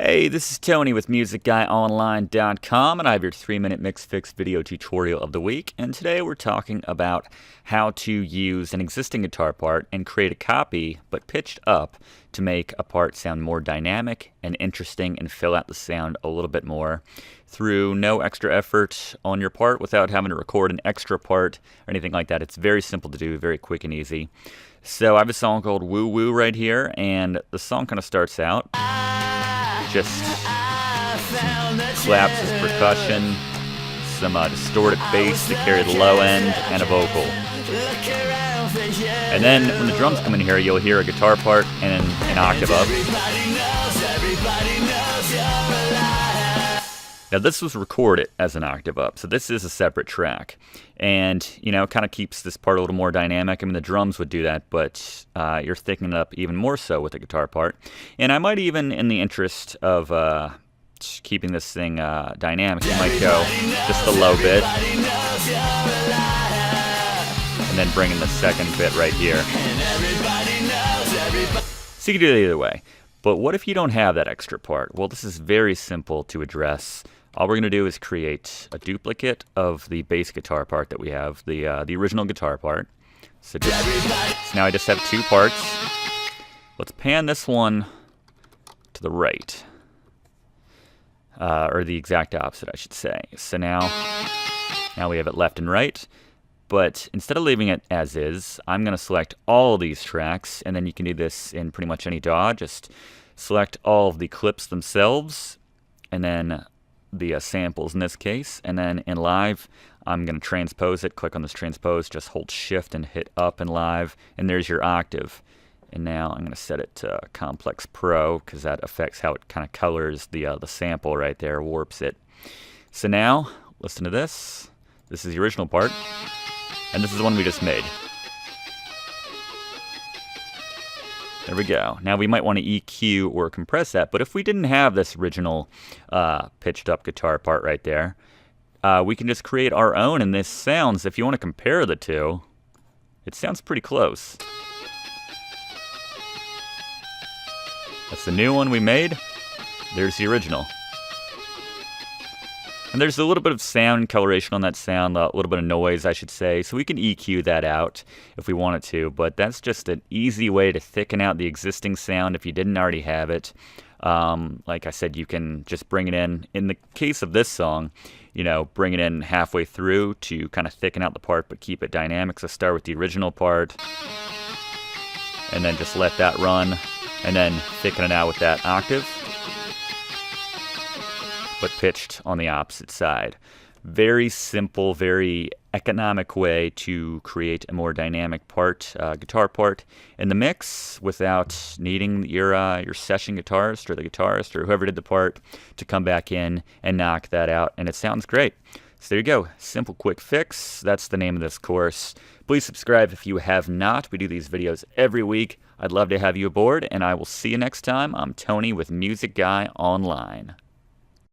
Hey, this is Tony with MusicGuyOnline.com, and I have your 3-minute mix fix video tutorial of the week. And today we're talking about how to use an existing guitar part and create a copy, but pitched up, to make a part sound more dynamic and interesting and fill out the sound a little bit more through no extra effort on your part without having to record an extra part or anything like that. It's very simple to do, very quick and easy. So I have a song called Woo Woo right here, and the song kind of starts out just some claps as percussion, some distorted bass to carry the low end, and a vocal. And then when the drums come in here, you'll hear a guitar part and an octave up. Now this was recorded as an octave up, so this is a separate track. And, you know, it kind of keeps this part a little more dynamic. I mean, the drums would do that, but you're thickening it up even more so with the guitar part. And I might even, in the interest of keeping this thing dynamic, you might go just the low bit, and then bring in the second bit right here. So you can do it either way. But what if you don't have that extra part? Well, this is very simple to address. All we're going to do is create a duplicate of the bass guitar part that we have, the original guitar part. So now I just have two parts. Let's pan this one to the right, or the exact opposite, I should say. So now we have it left and right. But instead of leaving it as is, I'm going to select all these tracks, and then you can do this in pretty much any DAW. Just select all of the clips themselves, and then the samples in this case, and then in Live, I'm going to transpose it. Click on this transpose, just hold Shift and hit up in Live, and there's your octave. And now I'm going to set it to Complex Pro, because that affects how it kind of colors the sample right there, warps it. So now, listen to this. This is the original part. And this is the one we just made. There we go. Now we might want to EQ or compress that, but if we didn't have this original pitched up guitar part right there, we can just create our own, and this sounds, if you want to compare the two, it sounds pretty close. That's the new one we made. There's the original. And there's a little bit of sound coloration on that sound, a little bit of noise, I should say, so we can EQ that out if we wanted to, but that's just an easy way to thicken out the existing sound if you didn't already have it. Like I said, you can just bring it in. In the case of this song, you know, bring it in halfway through to kind of thicken out the part, but keep it dynamic. So start with the original part, and then just let that run, and then thicken it out with that octave, but pitched on the opposite side. Very simple, very economic way to create a more dynamic part, guitar part in the mix without needing your session guitarist or the guitarist or whoever did the part to come back in and knock that out, and it sounds great. So there you go, simple quick fix. That's the name of this course. Please subscribe if you have not. We do these videos every week. I'd love to have you aboard, and I will see you next time. I'm Tony with Music Guy Online.